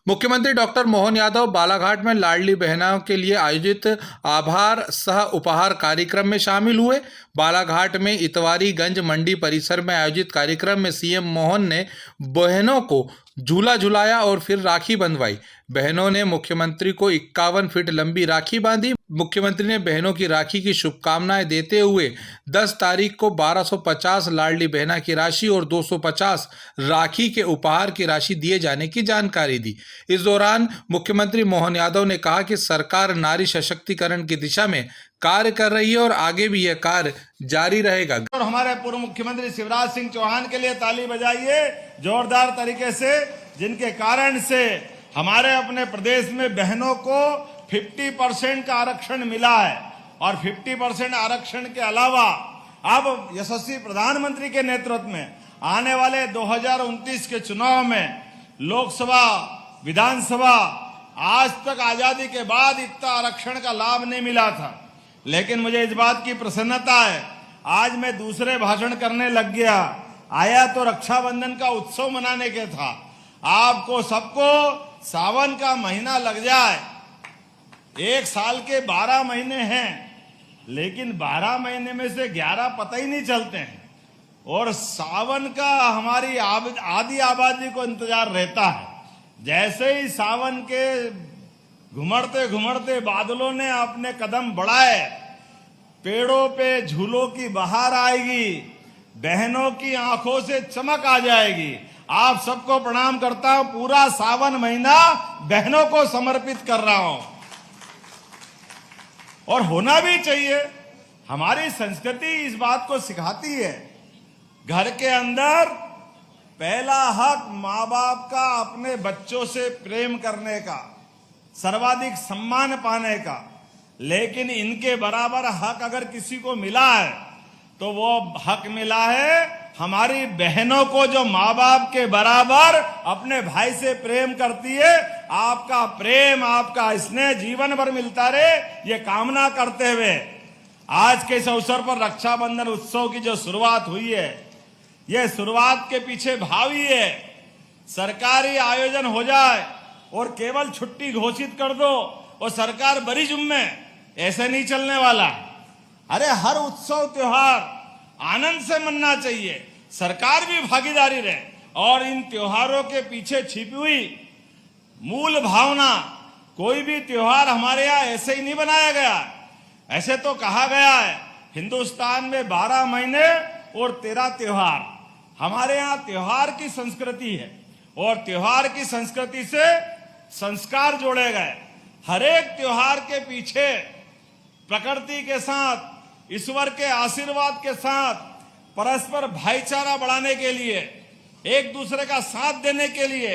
मुख्यमंत्री डॉक्टर मोहन यादव बालाघाट में लाडली बहनों के लिए आयोजित आभार सह उपहार कार्यक्रम में शामिल हुए। बालाघाट में इतवारीगंज मंडी परिसर में आयोजित कार्यक्रम में सीएम मोहन ने बहनों को झूला झुलाया और फिर राखी बंधवाई। बहनों ने मुख्यमंत्री को 51 फीट लंबी राखी बांधी। मुख्यमंत्री ने बहनों की राखी की शुभकामनाएं देते हुए 10 तारीख को 1250 लाडली बहना की राशि और 250 राखी के उपहार की राशि दिए जाने की जानकारी दी। इस दौरान मुख्यमंत्री मोहन यादव ने कहा कि सरकार नारी सशक्तिकरण की दिशा में कार्य कर रही है और आगे भी यह कार्य जारी रहेगा। और हमारे पूर्व मुख्यमंत्री शिवराज सिंह चौहान के लिए ताली बजाइए जोरदार तरीके से, जिनके कारण से हमारे अपने प्रदेश में बहनों को 50% का आरक्षण मिला है। और 50% आरक्षण के अलावा अब यशस्वी प्रधानमंत्री के नेतृत्व में आने वाले 2029 के चुनाव में लोकसभा, विधानसभा, आज तक आजादी के बाद इतना आरक्षण का लाभ नहीं मिला था। लेकिन मुझे इस बात की प्रसन्नता है, आज मैं दूसरे भाषण करने लग गया। आया तो रक्षाबंधन का उत्सव मनाने के था। आपको सबको सावन का महीना लग जाए। एक साल के 12 महीने हैं, लेकिन 12 महीने में से 11 पता ही नहीं चलते हैं। और सावन का हमारी आधी आबादी को इंतजार रहता है। जैसे ही सावन के घुमड़ते घुमड़ते बादलों ने अपने कदम बढ़ाए, पेड़ों पे झूलों की बहार आएगी, बहनों की आंखों से चमक आ जाएगी। आप सबको प्रणाम करता हूं। पूरा सावन महीना बहनों को समर्पित कर रहा हूं और होना भी चाहिए। हमारी संस्कृति इस बात को सिखाती है। घर के अंदर पहला हक माँ बाप का अपने बच्चों से प्रेम करने का, सर्वाधिक सम्मान पाने का। लेकिन इनके बराबर हक अगर किसी को मिला है तो वो हक मिला है हमारी बहनों को, जो माँ बाप के बराबर अपने भाई से प्रेम करती है। आपका प्रेम, आपका स्नेह जीवन भर मिलता रहे, ये कामना करते हुए आज के इस अवसर पर रक्षाबंधन उत्सव की जो शुरुआत हुई है, ये शुरुआत के पीछे भाव ही है। सरकारी आयोजन हो जाए और केवल छुट्टी घोषित कर दो और सरकार बड़ी जुम्मे, ऐसे नहीं चलने वाला। अरे हर उत्सव त्योहार आनंद से मनना चाहिए, सरकार भी भागीदारी रहे। और इन त्योहारों के पीछे छिपी हुई मूल भावना, कोई भी त्योहार हमारे यहाँ ऐसे ही नहीं बनाया गया। ऐसे तो कहा गया है हिंदुस्तान में 12 महीने और 13 त्योहार। हमारे यहाँ त्योहार की संस्कृति है और त्योहार की संस्कृति से संस्कार जोड़े गए। हर एक त्योहार के पीछे प्रकृति के साथ, ईश्वर के आशीर्वाद के साथ, परस्पर भाईचारा बढ़ाने के लिए, एक दूसरे का साथ देने के लिए,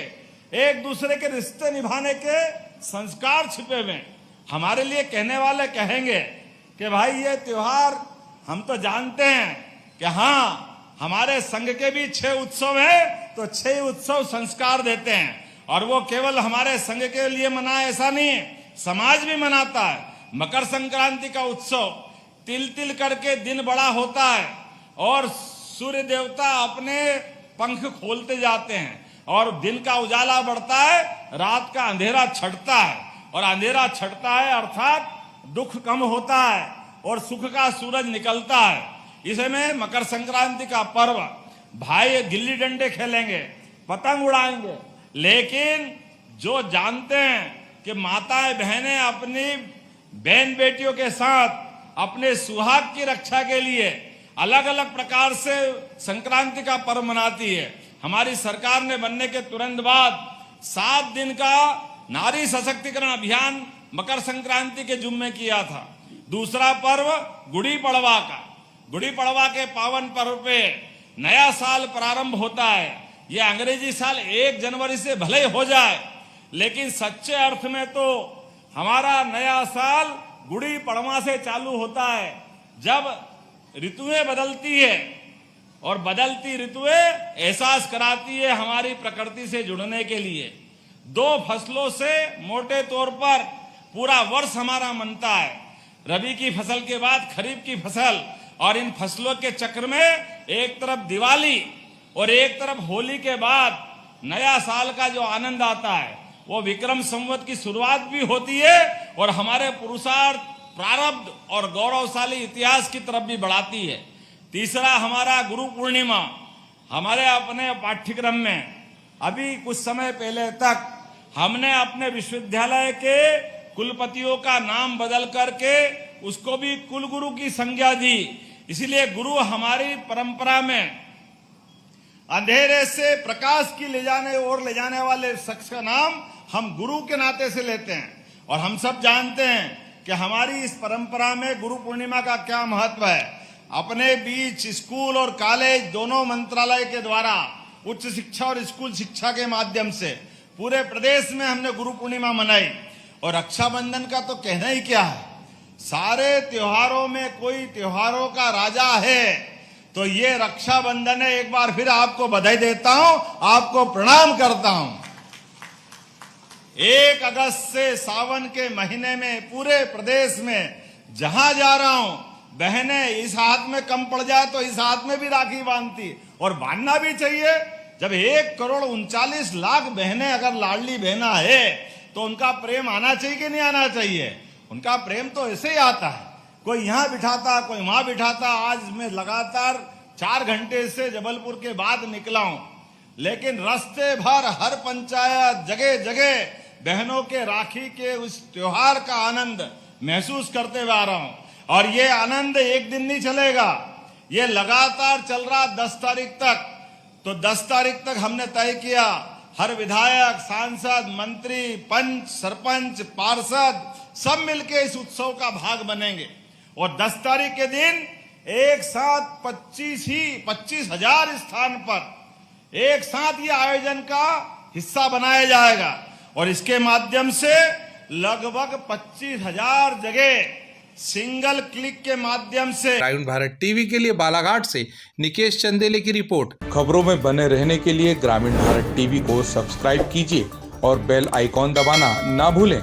एक दूसरे के रिश्ते निभाने के संस्कार छिपे हुए। हमारे लिए कहने वाले कहेंगे कि भाई ये त्योहार हम तो जानते हैं कि हाँ, हमारे संघ के भी 6 उत्सव हैं, तो 6 उत्सव संस्कार देते हैं। और वो केवल हमारे संघ के लिए मनाए ऐसा नहीं है, समाज भी मनाता है। मकर संक्रांति का उत्सव तिल तिल करके दिन बड़ा होता है और सूर्य देवता अपने पंख खोलते जाते हैं और दिन का उजाला बढ़ता है, रात का अंधेरा छटता है। और अंधेरा छटता है अर्थात दुख कम होता है और सुख का सूरज निकलता है। इसमें मकर संक्रांति का पर्व, भाई गिल्ली डंडे खेलेंगे, पतंग उड़ाएंगे। लेकिन जो जानते हैं कि माताएं बहनें अपनी बहन बेटियों के साथ अपने सुहाग की रक्षा के लिए अलग अलग प्रकार से संक्रांति का पर्व मनाती है। हमारी सरकार ने बनने के तुरंत बाद 7 दिन का नारी सशक्तिकरण अभियान मकर संक्रांति के जुम्मे किया था। दूसरा पर्व गुड़ी पड़वा का, गुड़ी पड़वा के पावन पर्व पे नया साल प्रारंभ होता है। ये अंग्रेजी साल 1 जनवरी से भले हो जाए, लेकिन सच्चे अर्थ में तो हमारा नया साल गुड़ी पड़वा से चालू होता है, जब ऋतुएं बदलती है। और बदलती ऋतुएं एहसास कराती है हमारी प्रकृति से जुड़ने के लिए। 2 फसलों से मोटे तौर पर पूरा वर्ष हमारा मनता है, रबी की फसल के बाद खरीफ की फसल। और इन फसलों के चक्र में एक तरफ दिवाली और एक तरफ होली के बाद नया साल का जो आनंद आता है, वो विक्रम संवत की शुरुआत भी होती है और हमारे पुरुषार्थ, प्रारब्ध और गौरवशाली इतिहास की तरफ भी बढ़ाती है। तीसरा, हमारा गुरु पूर्णिमा। हमारे अपने पाठ्यक्रम में अभी कुछ समय पहले तक हमने अपने विश्वविद्यालय के कुलपतियों का नाम बदल करके उसको भी कुलगुरु की संज्ञा दी। इसलिए गुरु हमारी परंपरा में अंधेरे से प्रकाश की ले जाने वाले शख्स का नाम हम गुरु के नाते से लेते हैं। और हम सब जानते हैं कि हमारी इस परंपरा में गुरु पूर्णिमा का क्या महत्व है। अपने बीच स्कूल और कॉलेज दोनों मंत्रालय के द्वारा उच्च शिक्षा और स्कूल शिक्षा के माध्यम से पूरे प्रदेश में हमने गुरु पूर्णिमा मनाई। और रक्षाबंधन का तो कहना ही क्या है, सारे त्योहारों में कोई त्योहारों का राजा है तो ये रक्षाबंधन है। एक बार फिर आपको बधाई देता हूं, आपको प्रणाम करता हूं। 1 अगस्त से सावन के महीने में पूरे प्रदेश में जहां जा रहा हूं, बहनें इस हाथ में कम पड़ जाए तो इस हाथ में भी राखी बांधती, और बांधना भी चाहिए। जब 1,39,00,000 बहनें अगर लाडली बहना है तो उनका प्रेम आना चाहिए कि नहीं आना चाहिए। उनका प्रेम तो ऐसे ही आता है, कोई यहाँ बिठाता, कोई वहां बिठाता। आज मैं लगातार 4 घंटे से जबलपुर के बाद निकला हूं, लेकिन रास्ते भर हर पंचायत जगह जगह बहनों के राखी के उस त्योहार का आनंद महसूस करते हुए आ रहा हूं। और ये आनंद एक दिन नहीं चलेगा, ये लगातार चल रहा 10 तारीख तक। तो 10 तारीख तक हमने तय किया, हर विधायक, सांसद, मंत्री, पंच, सरपंच, पार्षद सब मिलके इस उत्सव का भाग बनेंगे। और 10 तारीख के दिन एक साथ 25,000 स्थान पर एक साथ ये आयोजन का हिस्सा बनाया जाएगा। और इसके माध्यम से लगभग 25,000 जगह सिंगल क्लिक के माध्यम से। ग्रामीण भारत टीवी के लिए बालाघाट से निकेश चंदेले की रिपोर्ट। खबरों में बने रहने के लिए ग्रामीण भारत टीवी को सब्सक्राइब कीजिए और बेल आइकॉन दबाना ना भूलें।